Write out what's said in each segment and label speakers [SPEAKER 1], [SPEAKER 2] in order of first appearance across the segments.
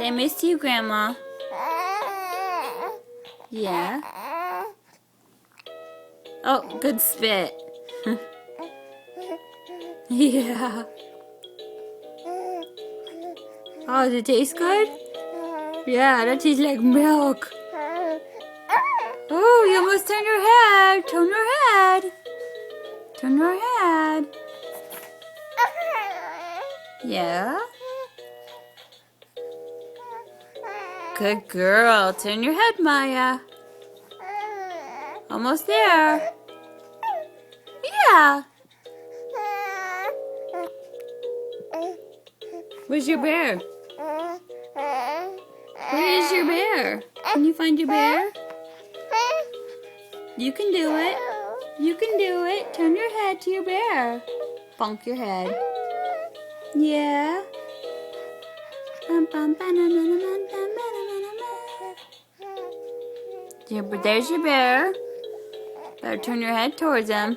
[SPEAKER 1] Say miss you, Grandma. Yeah. Oh, good spit. Yeah. Oh, does it taste good? Yeah, that tastes like milk. Oh, you almost turned your head. Turn your head. Turn your head. Yeah. Good girl. Turn your head, Maya. Almost there. Yeah. Where's your bear? Where is your bear? Can you find your bear? You can do it. You can do it. Turn your head to your bear. Bonk your head. Yeah. There's your bear. Better turn your head towards him.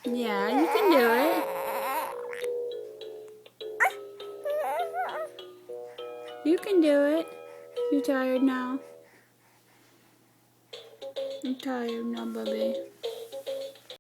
[SPEAKER 1] Yeah, you can do it. You can do it. You tired now? I'm tired now, baby.